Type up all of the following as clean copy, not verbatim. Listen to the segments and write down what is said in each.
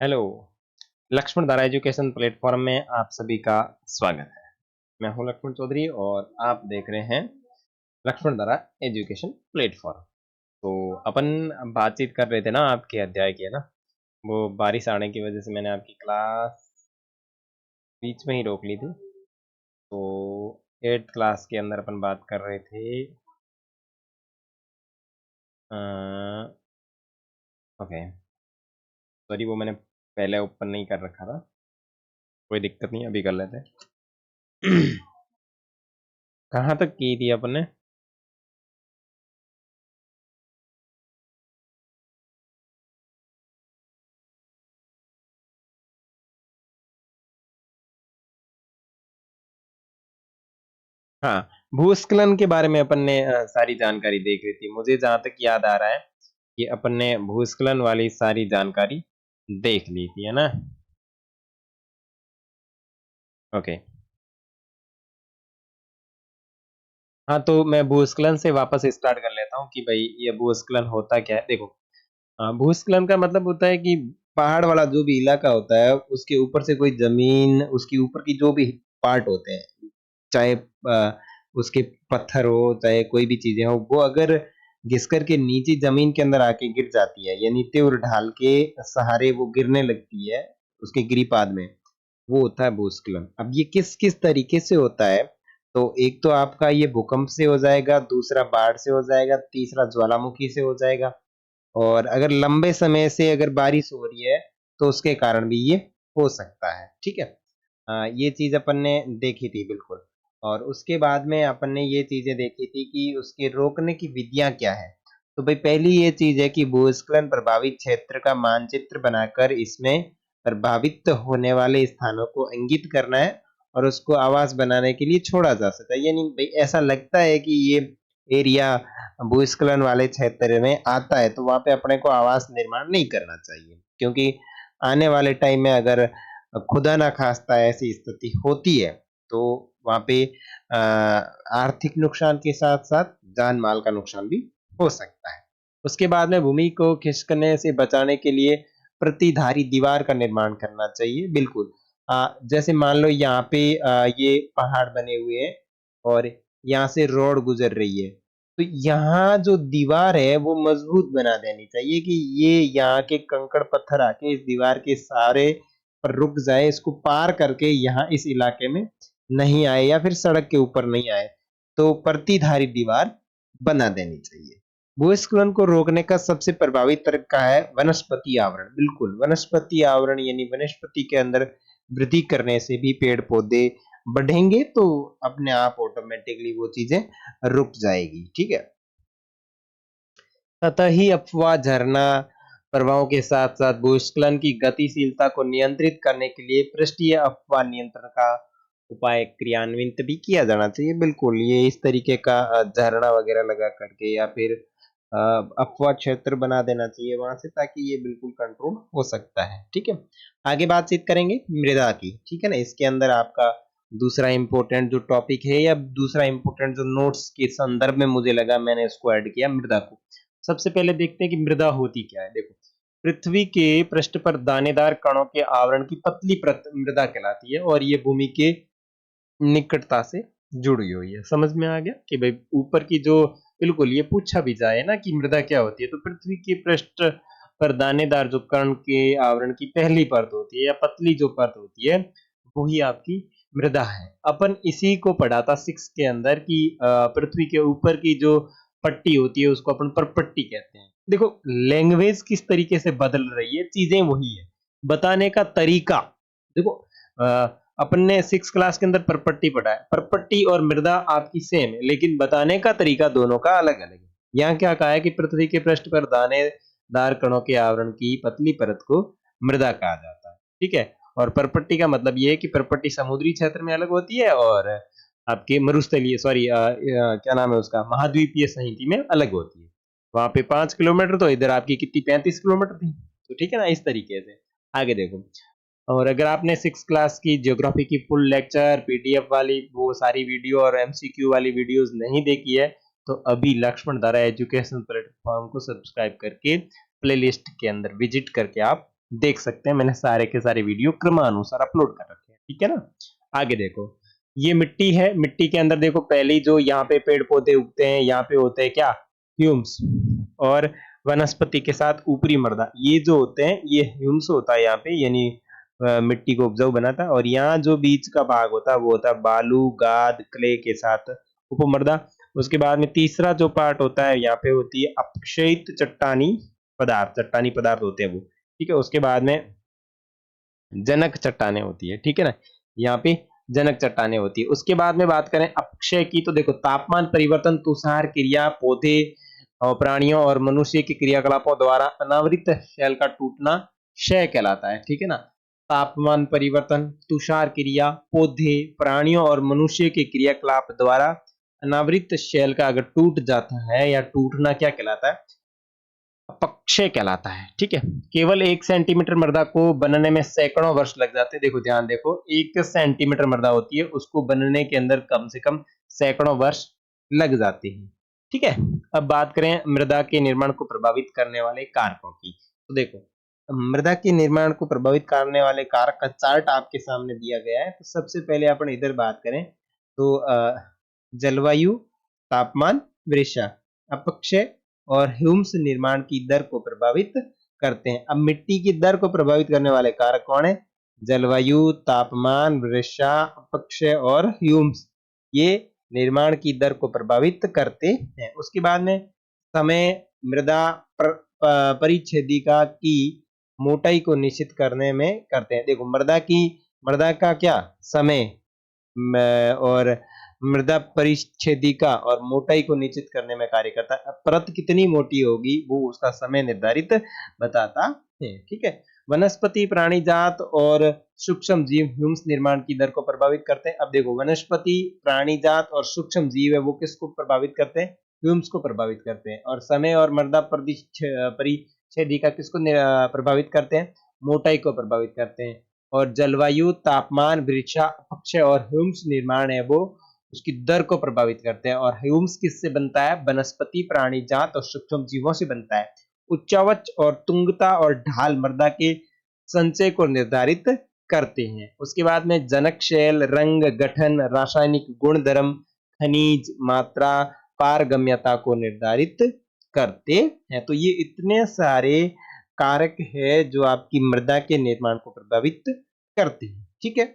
Hello. Lakshman धारा education platform में आप सभी का स्वागत है। मैं हूं लक्ष्मण चौधरी और आप देख रहे हैं लक्ष्मण धारा एजुकेशन प्लेटफॉर्म। तो अपन बातचीत कर रहे थे ना आपके अध्याय की, है ना। वो बारिश आने की वजह से मैंने आपकी क्लास बीच में ही रोक ली थी। तो 8th क्लास के अंदर अपन बात कर रहे थे। ओके, सॉरी, वो मैंने पहले ओपन नहीं कर रखा था। कोई दिक्कत नहीं, अभी कर लेते हैं। कहाँ तक की थी अपन ने? हाँ, भूस्खलन के बारे में अपन ने सारी जानकारी देख ली थी। मुझे जहां तक याद आ रहा है कि अपन ने भूस्खलन वाली सारी जानकारी देख ली थी, है ना। ओके। हाँ, तो मैं भूस्खलन से वापस स्टार्ट कर लेता हूँ कि भाई ये भूस्खलन होता क्या है। देखो, भूस्खलन का मतलब होता है कि पहाड़ वाला जो भी इलाका होता है उसके ऊपर से कोई जमीन, उसके ऊपर की जो भी पार्ट होते हैं, चाहे उसके पत्थर हो, चाहे कोई भी चीजें हो, वो अगर घिस करके नीचे जमीन के अंदर आके गिर जाती है, यानी तीव्र ढाल के सहारे वो गिरने लगती है उसके गिरिपाद में, वो होता है भूस्खलन। अब ये किस किस तरीके से होता है? तो एक तो आपका ये भूकंप से हो जाएगा, दूसरा बाढ़ से हो जाएगा, तीसरा ज्वालामुखी से हो जाएगा, और अगर लंबे समय से अगर बारिश हो रही है तो उसके कारण भी ये हो सकता है। ठीक है। ये चीज अपन ने देखी थी बिल्कुल। और उसके बाद में अपन ने ये चीजें देखी थी कि उसके रोकने की विधियां क्या है। तो भाई पहली ये चीज है कि भूस्खलन प्रभावित क्षेत्र का मानचित्र बनाकर इसमें प्रभावित होने वाले स्थानों को इंगित करना है और उसको आवास बनाने के लिए छोड़ा जा सकता है। यानी भाई ऐसा लगता है कि ये एरिया भूस्खलन वाले क्षेत्र में आता है, तो वहां पे अपने को आवास निर्माण नहीं करना चाहिए, क्योंकि आने वाले टाइम में अगर खुदा ना खास्ता ऐसी स्थिति होती है तो वहां पे आर्थिक नुकसान के साथ साथ जान माल का नुकसान भी हो सकता है। उसके बाद में भूमि को खिसकने से बचाने के लिए प्रतिधारी दीवार का निर्माण करना चाहिए। बिल्कुल। जैसे मान लो यहाँ पे ये पहाड़ बने हुए हैं और यहाँ से रोड गुजर रही है, तो यहाँ जो दीवार है वो मजबूत बना देनी चाहिए कि ये यहाँ के कंकड़ पत्थर आके इस दीवार के सहारे पर रुक जाए, इसको पार करके यहाँ इस इलाके में नहीं आए या फिर सड़क के ऊपर नहीं आए। तो प्रतिधारी दीवार बना देनी चाहिए। भूस्खलन को रोकने का सबसे प्रभावी तरीका है वनस्पति आवरण। बिल्कुल, वनस्पति आवरण यानी वनस्पति के अंदर वृद्धि करने से भी पेड़ पौधे बढ़ेंगे, तो अपने आप ऑटोमेटिकली वो चीजें रुक जाएगी। ठीक है। सतही अफवाह झरना प्रभावों के साथ साथ भूस्खलन की गतिशीलता को नियंत्रित करने के लिए पृष्ठीय अफवाह नियंत्रण का उपाय क्रियान्वित भी किया जाना चाहिए। बिल्कुल, ये इस तरीके का झरना वगैरह लगा करके या फिर अफवाह क्षेत्र बना देना चाहिए वहां से, ताकि ये बिल्कुल कंट्रोल हो सकता है। ठीक है। आगे बातचीत करेंगे मृदा की। ठीक है ना। इसके अंदर आपका दूसरा इंपॉर्टेंट जो टॉपिक है या दूसरा इंपॉर्टेंट जो नोट्स के संदर्भ में मुझे लगा, मैंने इसको ऐड किया मृदा को। सबसे पहले देखते हैं कि मृदा होती क्या है। देखो, पृथ्वी के पृष्ठ पर दानेदार कणों के आवरण की पतली परत मृदा कहलाती है और ये भूमि के निकटता से जुड़ी हुई है। समझ में आ गया कि भाई ऊपर की जो, बिल्कुल, ये पूछा भी जाए ना कि मृदा क्या होती है, तो पृथ्वी के पृष्ठ पर दानेदार जो कण के आवरण की पहली परत होती है या पतली जो परत होती है, वही आपकी मृदा है। अपन इसी को पढ़ा था 6 के अंदर कि पृथ्वी के ऊपर की जो पट्टी होती है उसको अपन परपट्टी कहते हैं। देखो, लैंग्वेज किस तरीके से बदल रही है, चीजें वही है, बताने का तरीका। देखो, अपन ने 6 क्लास के अंदर परपट्टी पढ़ा है, परपट्टी और मृदा आपकी सेम है, लेकिन बताने का तरीका दोनों का अलग अलग है। यहाँ क्या कहा है कि पृथ्वी के पृष्ठ पर दानेदार कणों के आवरण की पतली परत को मृदा कहा जाता है। ठीक है। और परपट्टी का मतलब ये है कि परपट्टी समुद्री क्षेत्र में अलग होती है और आपके मरुस्थलीय, सॉरी, क्या नाम है उसका, महाद्वीपीय सहिति में अलग होती है। वहां पे 5 किलोमीटर, तो इधर आपकी कितनी, 35 किलोमीटर थी। तो ठीक है ना, इस तरीके से। आगे देखो, और अगर आपने 6 क्लास की ज्योग्राफी की फुल लेक्चर पीडीएफ वाली वो सारी वीडियो और एमसीक्यू वाली वीडियोस नहीं देखी है, तो अभी लक्ष्मण धारा एजुकेशन प्लेटफॉर्म को सब्सक्राइब करके प्लेलिस्ट के अंदर विजिट करके आप देख सकते हैं, मैंने सारे के सारे वीडियो क्रमानुसार अपलोड कर रखे हैं, ठीक है ना। आगे देखो, ये मिट्टी है, मिट्टी के अंदर देखो पहले जो यहाँ पे पेड़ पौधे उगते हैं, यहाँ पे होते हैं क्या, ह्यूम्स, और वनस्पति के साथ ऊपरी मृदा, ये जो होते हैं ये ह्यूम्स होता है यहाँ पे, यानी मिट्टी को उपजाऊ बनाता है। और यहाँ जो बीच का भाग होता है वो होता है बालू, गाद, क्ले के साथ उपमृदा। उसके बाद में तीसरा जो पार्ट होता है यहाँ पे होती है अपक्षयित चट्टानी पदार्थ, चट्टानी पदार्थ होते हैं वो, ठीक है। उसके बाद में जनक चट्टाने होती है, ठीक है ना, यहाँ पे जनक चट्टाने होती है। उसके बाद में बात करें अपक्षय की, तो देखो तापमान परिवर्तन, तुषार क्रिया, पौधे और प्राणियों और मनुष्य की क्रियाकलापों द्वारा अनावृत शैल का टूटना क्षय कहलाता है, ठीक है ना। तापमान परिवर्तन, तुषार क्रिया, पौधे, प्राणियों और मनुष्य के क्रियाकलाप द्वारा अनावृत शैल का अगर टूट जाता है या टूटना क्या कहलाता है, अपक्षय कहलाता है, ठीक है। केवल 1 सेंटीमीटर मृदा को बनने में सैकड़ों वर्ष लग जाते हैं। देखो ध्यान देखो, 1 सेंटीमीटर मृदा होती है, उसको बनने के अंदर कम से कम सैकड़ों वर्ष लग जाते हैं, ठीक है। अब बात करें मृदा के निर्माण को प्रभावित करने वाले कारकों की, तो देखो मृदा के निर्माण को प्रभावित करने वाले कारक का चार्ट आपके सामने दिया गया है। तो सबसे पहले अपन इधर बात करें तो जलवायु, तापमान, वर्षा, अपक्षय और ह्यूम्स निर्माण की दर को प्रभावित करते हैं। अब मिट्टी की दर को प्रभावित करने वाले कारक कौन है, जलवायु, तापमान, वर्षा, अपक्षय और ह्यूम्स, ये निर्माण की दर को प्रभावित करते हैं। उसके बाद में समय, मृदा परिच्छेदिका की मोटाई को निश्चित करने में करते हैं। देखो मृदा का क्या समय और मृदा परिच्छेदिका और मोटाई को निश्चित करने में कार्य करता है। परत कितनी मोटी होगी वो उसका समय निर्धारित बताता है, ठीक है। वनस्पति, प्राणी जात और सूक्ष्म जीव ह्यूम्स निर्माण की दर को प्रभावित करते हैं। अब देखो वनस्पति, प्राणी जात और सूक्ष्म जीव है वो किसको प्रभावित करते हैं, ह्यूम्स को प्रभावित करते हैं। और समय और मृदा परिच्छेदिका किसको प्रभावित करते हैं, मोटाई को प्रभावित करते हैं। और जलवायु, तापमान, वृक्षा, अपक्षय और ह्यूम्स निर्माण है वो उसकी दर को प्रभावित करते हैं। और ह्यूम्स किससे बनता है, वनस्पति, प्राणी जात और सूक्ष्म जीवों से बनता है। उच्चावच और तुंगता और ढाल मृदा के संचय को निर्धारित करते हैं। उसके बाद में जनक शैल, रंग, गठन, रासायनिक गुणधर्म, खनिज, मात्रा, पारगम्यता को निर्धारित करते हैं। तो ये इतने सारे कारक है जो आपकी मृदा के निर्माण को प्रभावित करते हैं, ठीक है।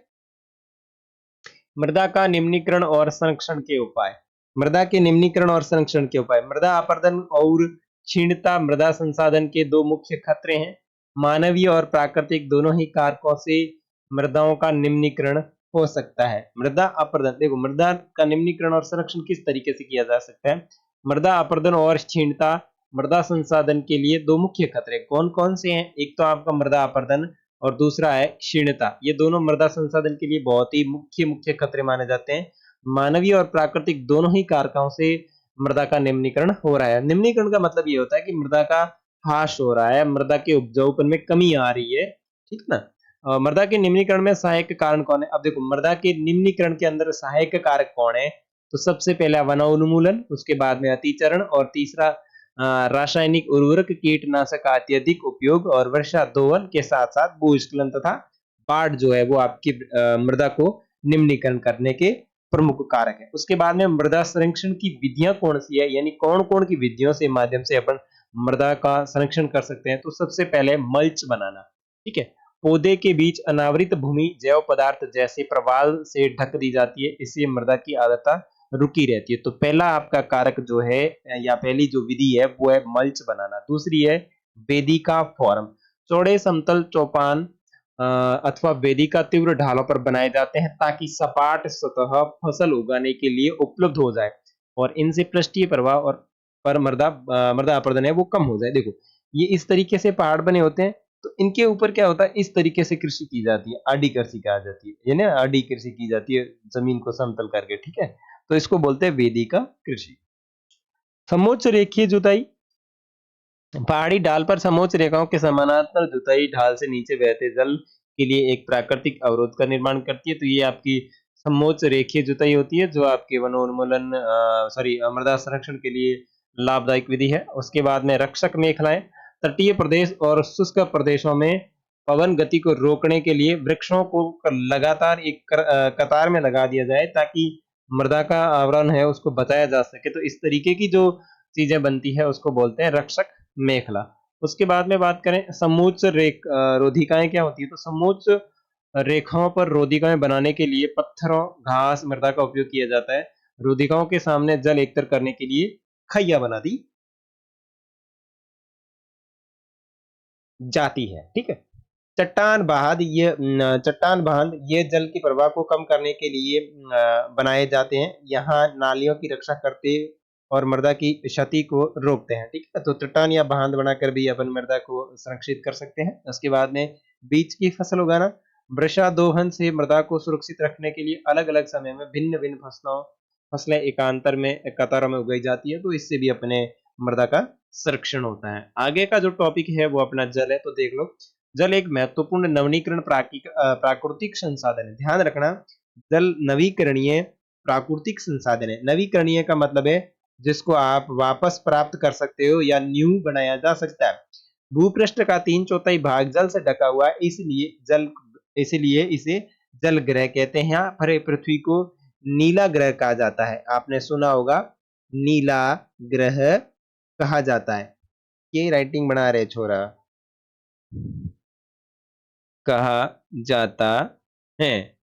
मृदा का निम्नीकरण और संरक्षण के उपाय, मृदा के निम्नीकरण और संरक्षण के उपाय, मृदा अपरदन और क्षीणता मृदा संसाधन के दो मुख्य खतरे हैं। मानवीय और प्राकृतिक दोनों ही कारकों से मृदाओं का निम्नीकरण हो सकता है। मृदा अपरदन, देखो मृदा का निम्नीकरण और संरक्षण किस तरीके से किया जा सकता है, मृदा अपरदन और क्षीणता मृदा संसाधन के लिए दो मुख्य खतरे कौन कौन से हैं, एक तो आपका मृदा अपरदन और दूसरा है क्षीणता। ये दोनों मृदा संसाधन के लिए बहुत ही मुख्य खतरे माने जाते हैं। मानवीय और प्राकृतिक दोनों ही कारकों से मृदा का निम्नीकरण हो रहा है। निम्नीकरण का मतलब ये होता है कि मृदा का ह्रास हो रहा है, मृदा के उपजाऊपन में कमी आ रही है, ठीक ना। मृदा के निम्नीकरण में सहायक कारण कौन है, अब देखो मृदा के निम्नीकरण के अंदर सहायक कारक कौन है, तो सबसे पहला वनोन्मूलन, उसके बाद में अतिचरण और तीसरा रासायनिक उर्वरक, कीटनाशक का अत्यधिक उपयोग और वर्षा दोहन के साथ साथ भूस्खलन तथा बाढ़ जो है वो आपकी मृदा को निम्नीकरण करने के प्रमुख कारक है। उसके बाद में मृदा संरक्षण की विधियां कौन सी है, यानी कौन कौन की विधियों से माध्यम से अपन मृदा का संरक्षण कर सकते हैं। तो सबसे पहले मल्च बनाना, ठीक है। पौधे के बीच अनावृत भूमि जैव पदार्थ जैसे प्रवाल से ढक दी जाती है, इससे मृदा की आर्द्रता रुकी रहती है। तो पहला आपका कारक जो है या पहली जो विधि है वो है मल्च बनाना। दूसरी है वेदिका फॉर्म, चौड़े समतल चौपान अथवा वेदिका तीव्र ढालों पर बनाए जाते हैं ताकि सपाट सतह फसल उगाने के लिए उपलब्ध हो जाए और इनसे पृष्ठीय प्रवाह और पर मृदा अपरदन है वो कम हो जाए। देखो ये इस तरीके से पहाड़ बने होते हैं, तो इनके ऊपर क्या होता है, इस तरीके से कृषि की जाती है, आड़ी कृषि कहा जाती है, यानी आड़ी कृषि की जाती है जमीन को समतल करके, ठीक है। तो इसको बोलते हैं वेदिका कृषि। समोच्च रेखीय जुताई, पहाड़ी ढाल पर समोच्च रेखाओं के समानांतर जुताई ढाल से नीचे बहते जल के लिए एक प्राकृतिक अवरोध का निर्माण करती है। तो ये आपकी समोच्च रेखीय जुताई होती है जो आपके वनोन्मूलन मृदा संरक्षण के लिए लाभदायक विधि है। उसके बाद में रक्षक मेखलाएं, तटीय प्रदेश और शुष्क प्रदेशों में पवन गति को रोकने के लिए वृक्षों को लगातार एक कतार में लगा दिया जाए ताकि मृदा का आवरण है उसको बचाया जा सके। तो इस तरीके की जो चीजें बनती है उसको बोलते हैं रक्षक मेखला। उसके बाद में बात करें समोच्च रोधिकाएं क्या होती है, तो समोच्च रेखाओं पर रोधिकाएं बनाने के लिए पत्थरों, घास, मृदा का उपयोग किया जाता है। रोधिकाओं के सामने जल एकत्र करने के लिए खैया बना दी जाती है। ठीक है। चट्टान बांध ये जल के प्रवाह को कम करने के लिए बनाए जाते हैं। यहाँ नालियों की रक्षा करते और मृदा की क्षति को रोकते हैं। ठीक है, तो चट्टान या बांध बनाकर भी अपन मृदा को संरक्षित कर सकते हैं। उसके बाद में बीज की फसल उगाना, वृक्षारोहण से मृदा को सुरक्षित रखने के लिए अलग अलग समय में भिन्न भिन्न फसलें एकांतर में कतारों में उगाई जाती है, तो इससे भी अपने मृदा का संरक्षण होता है। आगे का जो टॉपिक है वो अपना जल है, तो देख लो। जल एक महत्वपूर्ण नवीनीकरण प्राकृतिक संसाधन है। ध्यान रखना, जल नवीकरणीय प्राकृतिक संसाधन है। नवीकरणीय का मतलब है जिसको आप वापस प्राप्त कर सकते हो या न्यू बनाया जा सकता है। भूपृष्ठ का 3/4 भाग जल से ढका हुआ है, इसलिए इसे जल ग्रह कहते हैं। यहाँ पर पृथ्वी को नीला ग्रह कहा जाता है। आपने सुना होगा नीला ग्रह कहा जाता है। ये राइटिंग बना रहे छोरा, कहा जाता है।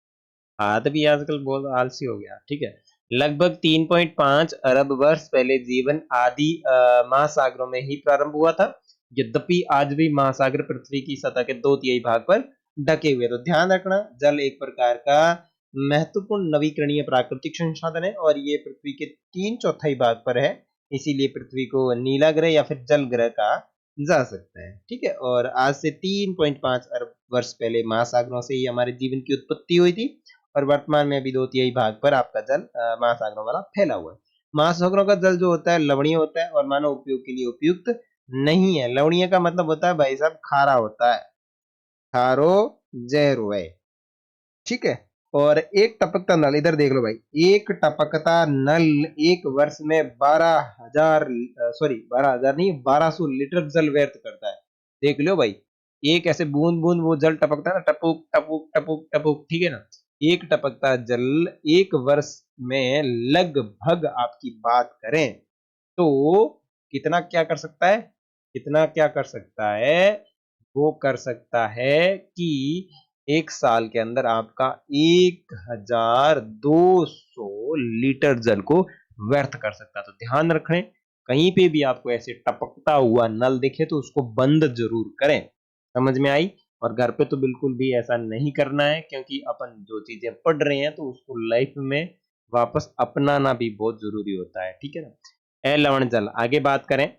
हाथ भी आजकल बहुत आलसी हो गया। ठीक है। लगभग 3.5 अरब वर्ष पहले जीवन आदि महासागरों में ही प्रारंभ हुआ था। यद्यपि आज भी महासागर पृथ्वी की सतह के 2/3 भाग पर ढके हुए। तो ध्यान रखना, जल एक प्रकार का महत्वपूर्ण नवीकरणीय प्राकृतिक संसाधन है और ये पृथ्वी के 3/4 भाग पर है। इसीलिए पृथ्वी को नीला ग्रह या फिर जल ग्रह कहा जा सकता है। ठीक है। और आज से 3.5 अरब वर्ष पहले महासागरों से ही हमारे जीवन की उत्पत्ति हुई थी और वर्तमान में अभी 2/3 भाग पर आपका जल महासागरों वाला फैला हुआ है। महासागरों का जल जो होता है लवणीय होता है और मानव उपयोग के लिए उपयुक्त नहीं है। लवणीय का मतलब होता है भाई साहब खारा होता है, खारो जहरो है। ठीक है। और एक टपकता नल, इधर देख लो भाई, एक टपकता नल एक वर्ष में 12,000 सॉरी 12,000 नहीं 1200 लीटर जल व्यर्थ करता है। देख लो भाई, एक ऐसे बूंद बूंद वो जल टपकता है ना, टपुक टपुक टपुक टपुक। ठीक है ना, एक टपकता जल एक वर्ष में लगभग आपकी बात करें तो कितना क्या कर सकता है, कितना क्या कर सकता है, वो कर सकता है कि एक साल के अंदर आपका 1200 लीटर जल को व्यर्थ कर सकता है। तो ध्यान रखें, कहीं पे भी आपको ऐसे टपकता हुआ नल दिखे तो उसको बंद जरूर करें। समझ में आई? और घर पे तो बिल्कुल भी ऐसा नहीं करना है, क्योंकि अपन जो चीजें पढ़ रहे हैं तो उसको लाइफ में वापस अपनाना भी बहुत जरूरी होता है। ठीक है ना। लवण जल, आगे बात करें।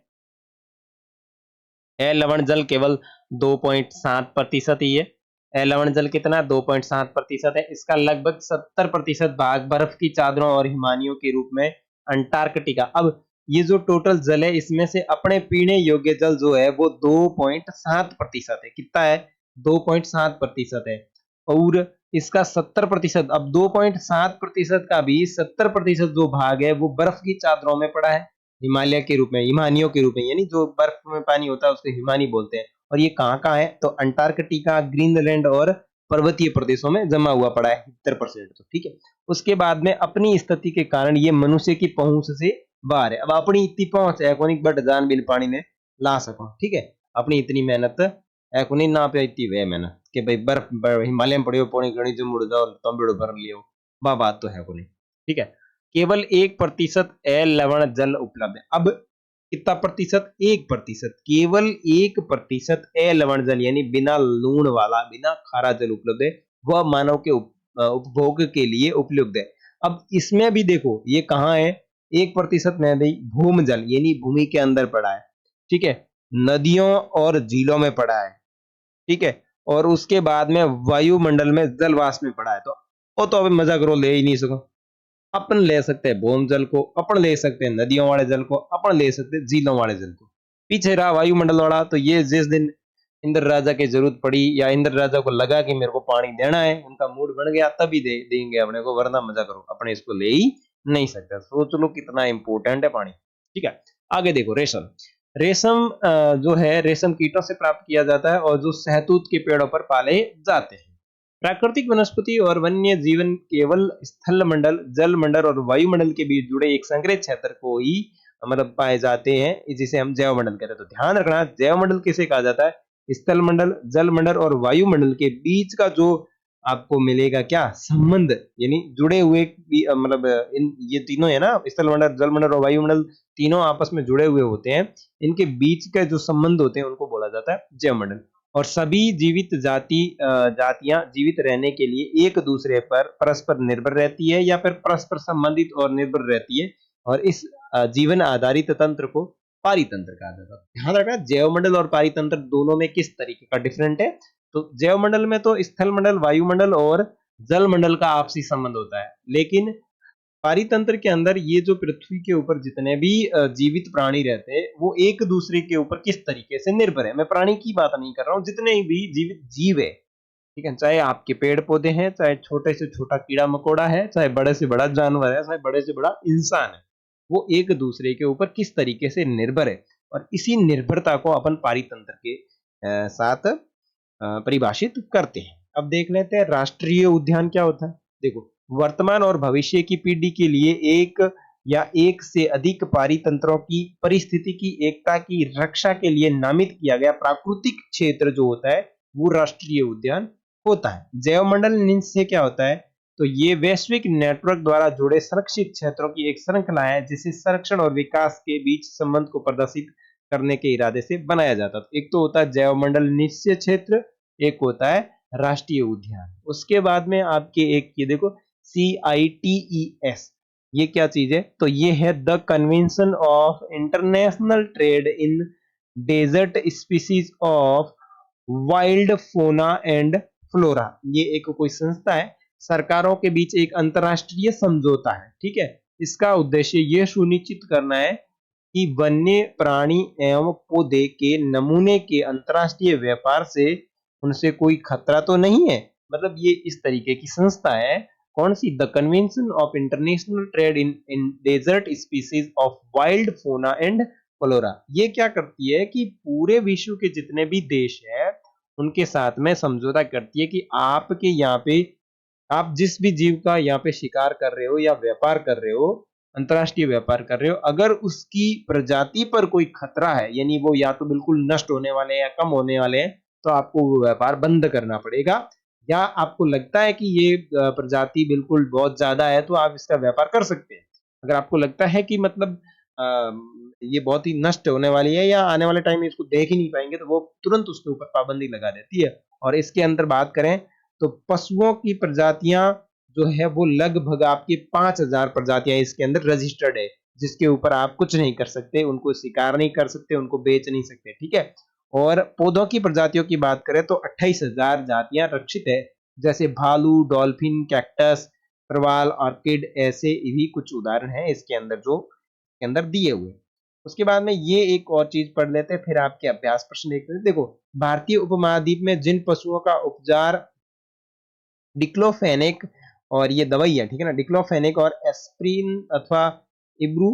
लवण जल केवल 2.7% ही है। लवण जल कितना 2.7% है। इसका लगभग 70% भाग बर्फ की चादरों और हिमानियों के रूप में अंटार्कटिका। अब ये जो टोटल जल है इसमें से अपने पीने योग्य जल जो है वो 2.7% है। कितना है? 2.7% है। और इसका 70%, अब 2.7% का भी 70% जो भाग है वो बर्फ की चादरों में पड़ा है, हिमालय के रूप में, हिमानियों के रूप में, यानी जो बर्फ में पानी होता है उसको हिमानी बोलते हैं। और ये कहाँ कहाँ है? तो अंटार्कटिका, ग्रीनलैंड और पर्वतीय प्रदेशों में जमा हुआ पड़ा है 70%। तो ठीक है। उसके बाद में अपनी स्थिति के कारण ये मनुष्य की पहुंच से बाहर है। अब अपनी इतनी पहुंच है कोनी बट जान बिन पानी में ला सको। ठीक है। अपनी इतनी मेहनत है कोनी ना पे इतनी वे मेहनत कि भाई बर्फ हिमालय में पड़े हो पौनी गणी जो मुड़ जाओ तंबेड़ो भर लियो, बात तो है कोनी। ठीक है। केवल 1% लवण जल उपलब्ध है। अब कितना प्रतिशत? 1%। केवल 1% लवण जल यानी बिना लूण वाला, बिना खारा जल उपलब्ध है। वह मानव के उपभोग के लिए उपलब्ध है। अब इसमें भी देखो ये कहाँ है? 1% में भी भूम जल यानी भूमि के अंदर पड़ा है। ठीक है। नदियों और झीलों में पड़ा है। ठीक है। और उसके बाद में वायुमंडल में जलवाष्प में पड़ा है। तो वो तो अभी मजा करो ले ही नहीं सको। अपन ले सकते हैं भूम जल को, अपन ले सकते हैं नदियों वाले जल को, अपन ले सकते हैं झीलों वाले जल को। पीछे रहा वायुमंडल वाला, तो ये जिस दिन इंद्र राजा की जरूरत पड़ी या इंद्र राजा को लगा कि मेरे को पानी देना है, उनका मूड बन गया, तभी देंगे अपने को, वरना मजा करो अपने इसको ले ही नहीं सकते। सोच लो कितना इंपॉर्टेंट है पानी। ठीक है। आगे देखो रेशम। रेशम जो है रेशम कीटों से प्राप्त किया जाता है और जो शहतूत के पेड़ों पर पाले जाते हैं। प्राकृतिक वनस्पति और वन्य जीवन केवल स्थल मंडल, जल मंडल और वायुमंडल के बीच जुड़े एक संकरित क्षेत्र को ही मतलब पाए जाते हैं, जिसे हम जैव मंडल कहते हैं। तो ध्यान रखना, जैव मंडल किसे कहा जाता है? स्थल मंडल, जल मंडल और वायुमंडल के बीच का जो आपको मिलेगा क्या संबंध, यानी जुड़े हुए मतलब इन ये तीनों है ना, स्थल मंडल, जल मंडल और वायुमंडल, तीनों आपस में जुड़े हुए होते हैं। इनके बीच का जो संबंध होते हैं उनको बोला जाता है जैव मंडल। और सभी जीवित जातियां जीवित रहने के लिए एक दूसरे पर परस्पर निर्भर रहती है या फिर परस्पर संबंधित और निर्भर रहती है, और इस जीवन आधारित तंत्र को पारितंत्र कहा जाता है। ध्यान रखना, जैव मंडल और पारितंत्र दोनों में किस तरीके का डिफरेंट है। तो जैव मंडल में तो स्थल मंडल, वायुमंडल और जल मंडल का आपसी संबंध होता है, लेकिन पारितंत्र के अंदर ये जो पृथ्वी के ऊपर जितने भी जीवित प्राणी रहते हैं वो एक दूसरे के ऊपर किस तरीके से निर्भर है। मैं प्राणी की बात नहीं कर रहा हूं, जितने भी जीवित जीव है, ठीक है, चाहे आपके पेड़ पौधे हैं, चाहे छोटे से छोटा कीड़ा मकोड़ा है, चाहे बड़े से बड़ा जानवर है, चाहे बड़े से बड़ा इंसान है, वो एक दूसरे के ऊपर किस तरीके से निर्भर है, और इसी निर्भरता को अपन पारितंत्र के साथ परिभाषित करते हैं। अब देख लेते हैं राष्ट्रीय उद्यान क्या होता है। देखो, वर्तमान और भविष्य की पीढ़ी के लिए एक या एक से अधिक पारितंत्रों की परिस्थिति की एकता की रक्षा के लिए नामित किया गया प्राकृतिक क्षेत्र जो होता है वो राष्ट्रीय उद्यान होता है। जैव मंडल से क्या होता है, तो ये वैश्विक नेटवर्क द्वारा जुड़े संरक्षित क्षेत्रों की एक श्रृंखला है जिसे संरक्षण और विकास के बीच संबंध को प्रदर्शित करने के इरादे से बनाया जाता है। एक तो होता है जैव मंडल निश्चय क्षेत्र, एक होता है राष्ट्रीय उद्यान। उसके बाद में आपके एक ये देखो CITES, ये क्या चीज है, तो ये है the convention of international trade in desert species of wild fauna and flora. ये एक कोई संस्था है, सरकारों के बीच एक अंतरराष्ट्रीय समझौता है, ठीक है। इसका उद्देश्य यह सुनिश्चित करना है कि वन्य प्राणी एवं पौधे के नमूने के अंतरराष्ट्रीय व्यापार से उनसे कोई खतरा तो नहीं है। मतलब ये इस तरीके की संस्था है, कौन सी, the convention of international trade in desert species of wild fauna and flora. ये क्या करती है कि पूरे विश्व के जितने भी देश हैं उनके साथ में समझौता करती है कि आपके यहाँ पे आप जिस भी जीव का यहाँ पे शिकार कर रहे हो या व्यापार कर रहे हो, अंतरराष्ट्रीय व्यापार कर रहे हो, अगर उसकी प्रजाति पर कोई खतरा है, यानी वो या तो बिल्कुल नष्ट होने वाले हैं या कम होने वाले हैं, तो आपको वो व्यापार बंद करना पड़ेगा। या आपको लगता है कि ये प्रजाति बिल्कुल बहुत ज्यादा है तो आप इसका व्यापार कर सकते हैं। अगर आपको लगता है कि मतलब ये बहुत ही नष्ट होने वाली है या आने वाले टाइम में इसको देख ही नहीं पाएंगे, तो वो तुरंत उसके ऊपर पाबंदी लगा देती है। और इसके अंदर बात करें तो पशुओं की प्रजातियां जो है वो लगभग आपकी 5000 प्रजातियां इसके अंदर रजिस्टर्ड है, जिसके ऊपर आप कुछ नहीं कर सकते, उनको शिकार नहीं कर सकते, उनको बेच नहीं सकते, ठीक है। और पौधों की प्रजातियों की बात करें तो 28,000 जातियां रक्षित है, जैसे भालू, डॉल्फिन, कैक्टस, प्रवाल, ऑर्किड, ऐसे भी कुछ उदाहरण हैं इसके अंदर जो के अंदर दिए हुए। उसके बाद में ये एक और चीज पढ़ लेते हैं, फिर आपके अभ्यास प्रश्न देख लेते। देखो, भारतीय उपमहाद्वीप में जिन पशुओं का उपचार डिक्लोफेनेक, और ये दवाई है, ठीक है ना, डिक्लोफेनेक और एस्प्रिन अथवा इब्रू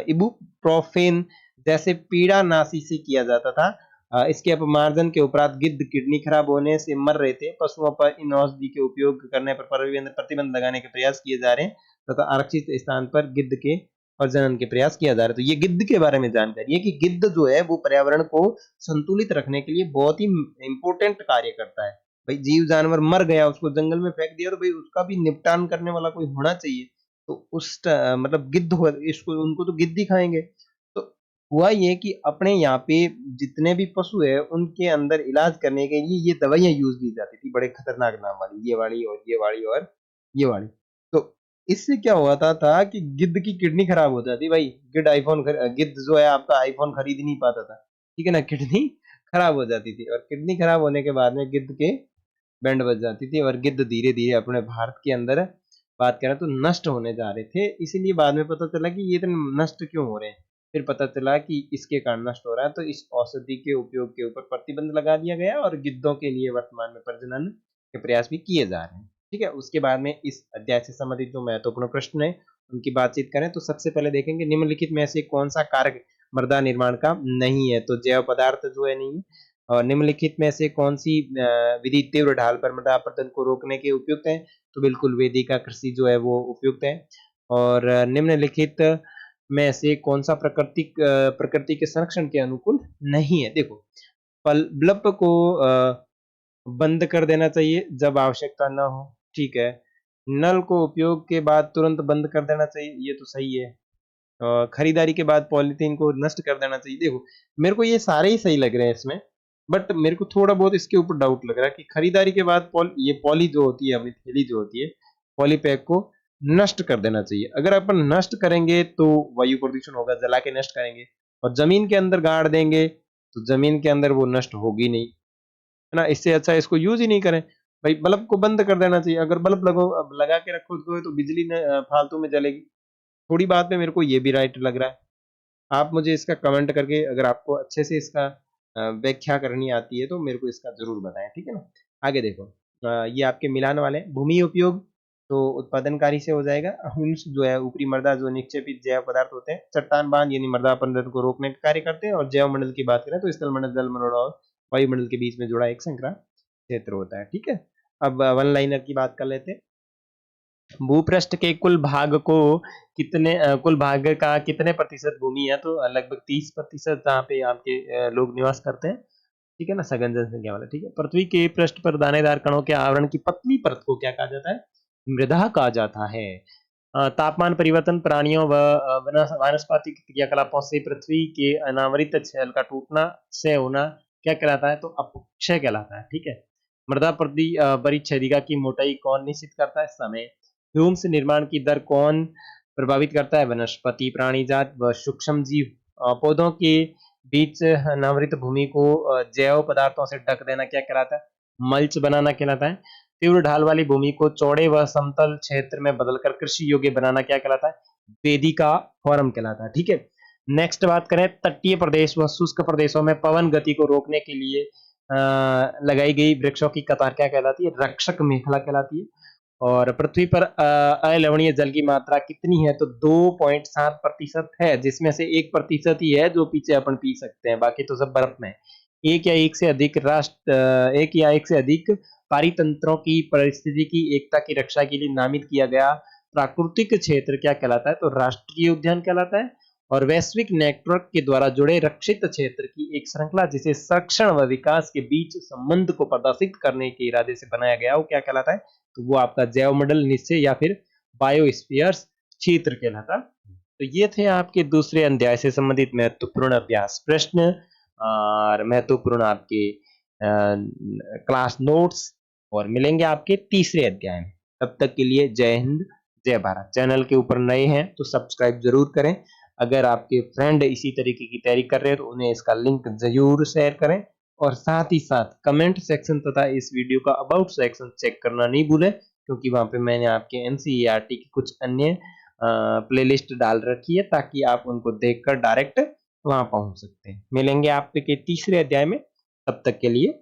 इबुप्रोफेन जैसे पीड़ानाशी से किया जाता था, इसके अपमार्जन के उपरांत गिद्ध किडनी खराब होने से मर रहे थे। पशुओं पर इन औषधि के उपयोग करने पर प्रतिबंध लगाने के प्रयास किए जा रहे हैं तथा आरक्षित स्थान पर गिद्ध के प्रजनन के प्रयास किया जा रहा है। तो ये गिद्ध के बारे में जानकारी है कि गिद्ध जो है वो पर्यावरण को संतुलित रखने के लिए बहुत ही इंपॉर्टेंट कार्य करता है। भाई जीव जानवर मर गया, उसको जंगल में फेंक दिया, तो भाई उसका भी निपटान करने वाला कोई होना चाहिए। तो उस मतलब गिद्ध हुआ, इसको उनको तो गिद्ध ही खाएंगे। तो हुआ ये कि अपने यहाँ पे जितने भी पशु है उनके अंदर इलाज करने के लिए ये दवाइयां यूज की जाती थी, बड़े खतरनाक नाम वाली, ये वाली और ये वाली और ये वाली। तो इससे क्या होता था कि गिद्ध की किडनी खराब हो जाती भाई। गिद्ध जो है आपका आईफोन खरीद नहीं पाता था, ठीक है ना, किडनी खराब हो जाती थी। और किडनी खराब होने के बाद में गिद्ध के बैंड बज जाती थी और गिद्ध धीरे धीरे अपने भारत के अंदर बात करें तो नष्ट होने जा रहे थे। इसीलिए बाद में पता चला कि ये तो नष्ट क्यों हो रहे हैं, फिर पता चला कि इसके कारण नष्ट हो रहा है, तो इस औषधि के उपयोग के ऊपर प्रतिबंध लगा दिया गया और गिद्धों के लिए वर्तमान में प्रजनन के प्रयास भी किए जा रहे हैं, ठीक है। उसके बाद में इस अध्याय से संबंधित जो महत्वपूर्ण प्रश्न है उनकी बातचीत करें तो सबसे पहले देखेंगे निम्नलिखित में से कौन सा कारक मृदा निर्माण का नहीं है, तो जैव पदार्थ जो है नहीं है। और निम्नलिखित में से कौन सी विधि तीव्र ढाल पर मृदा अपरदन को रोकने के उपयुक्त है? तो बिल्कुल वेदिका कृषि जो है वो उपयुक्त है। और निम्नलिखित में से कौन सा प्रकृति के संरक्षण के अनुकूल नहीं है? देखो, बल्ब को बंद कर देना चाहिए जब आवश्यकता न हो, ठीक है। नल को उपयोग के बाद तुरंत बंद कर देना चाहिए, ये तो सही है। खरीदारी के बाद पॉलीथीन को नष्ट कर देना चाहिए। देखो, मेरे को ये सारे ही सही लग रहे हैं इसमें, बट मेरे को थोड़ा बहुत इसके ऊपर डाउट लग रहा है कि खरीदारी के बाद ये पॉली जो होती है, अपनी थैली जो होती है, पॉली पैक को नष्ट कर देना चाहिए। अगर अपन नष्ट करेंगे तो वायु प्रदूषण होगा, जला के नष्ट करेंगे, और जमीन के अंदर गाड़ देंगे तो जमीन के अंदर वो नष्ट होगी नहीं, है ना। इससे अच्छा इसको यूज ही नहीं करें भाई, बल्ब को बंद कर देना चाहिए। अगर बल्ब लगा के रखो तो बिजली फालतू में जलेगी। थोड़ी बात में मेरे को ये भी राइट लग रहा है। आप मुझे इसका कमेंट करके, अगर आपको अच्छे से इसका व्याख्या करनी आती है तो मेरे को इसका जरूर बताएं, ठीक है ना। आगे देखो, ये आपके मिलान वाले भूमि उपयोग तो उत्पादनकारी से हो जाएगा। हुम्स जो है ऊपरी मृदा जो निक्षेपित जैव पदार्थ होते हैं, चट्टान बांध यानी मृदा अपरदन को रोकने का कार्य करते हैं। और जैव मंडल की बात करें तो स्थल मंडल, जल मंडल और वायुमंडल के बीच में जुड़ा एक संकरा क्षेत्र होता है, ठीक है। अब वन लाइनर की बात कर लेते हैं। भूपृष्ठ के कुल भाग का कितने प्रतिशत भूमि है? तो लगभग 30% जहाँ पे आपके लोग निवास करते हैं, ठीक है ना, सघन जनसंख्या वाला, ठीक है। पृथ्वी के पृष्ठ पर दानेदार कणों के आवरण की पतली परत को क्या कहा जाता है? मृदा कहा जाता है। तापमान परिवर्तन, प्राणियों व वानस्पतिक क्रियाकलापों से पृथ्वी के अनावृत छेल का टूटना, क्षय होना क्या कहलाता है? तो अपक्षय कहलाता है, ठीक है। मृदा परिच्छेदिका की मोटाई कौन निश्चित करता है? समय। ह्यूम्स निर्माण की दर कौन प्रभावित करता है? वनस्पति, प्राणी जात व सूक्ष्म जीव। पौधों के बीच अनावृत भूमि को जैव पदार्थों से ढक देना क्या कहलाता है? मल्च बनाना कहलाता है। तीव्र ढाल वाली भूमि को चौड़े व समतल क्षेत्र में बदलकर कृषि योग्य बनाना क्या कहलाता है? वेदिका फॉर्म कहलाता है, ठीक है। नेक्स्ट बात करें, तटीय प्रदेश व शुष्क प्रदेशों में पवन गति को रोकने के लिए लगाई गई वृक्षों की कतार क्या कहलाती है? रक्षक मेखला कहलाती है। और पृथ्वी पर अलवणीय जल की मात्रा कितनी है? तो 2.7% है, जिसमें से 1% ही है जो पीछे अपन पी सकते हैं, बाकी तो सब बर्फ में। एक या एक से अधिक पारितंत्रों की परिस्थिति की एकता की रक्षा के लिए नामित किया गया प्राकृतिक क्षेत्र क्या कहलाता है? तो राष्ट्रीय उद्यान कहलाता है। और वैश्विक नेटवर्क के द्वारा जुड़े रक्षित क्षेत्र की एक श्रृंखला जिसे संरक्षण व विकास के बीच संबंध को प्रदर्शित करने के इरादे से बनाया गया, वो क्या कहलाता है? तो वो आपका जैव मंडल निश्चय या फिर बायोस्फीयर्स क्षेत्र कहलाता। तो ये थे आपके दूसरे अध्याय से संबंधित महत्वपूर्ण अभ्यास प्रश्न और महत्वपूर्ण आपके क्लास नोट्स, और मिलेंगे आपके तीसरे अध्याय में। तब तक के लिए जय हिंद, जय भारत। चैनल के ऊपर नए हैं तो सब्सक्राइब जरूर करें। अगर आपके फ्रेंड इसी तरीके की तैयारी कर रहे हैं तो उन्हें इसका लिंक जरूर शेयर करें। और साथ ही साथ कमेंट सेक्शन तथा इस वीडियो का अबाउट सेक्शन चेक करना नहीं भूलें, क्योंकि वहां पे मैंने आपके एनसीईआरटी की कुछ अन्य प्लेलिस्ट डाल रखी है, ताकि आप उनको देखकर डायरेक्ट वहां पहुंच सकते हैं। मिलेंगे आपके तीसरे अध्याय में, तब तक के लिए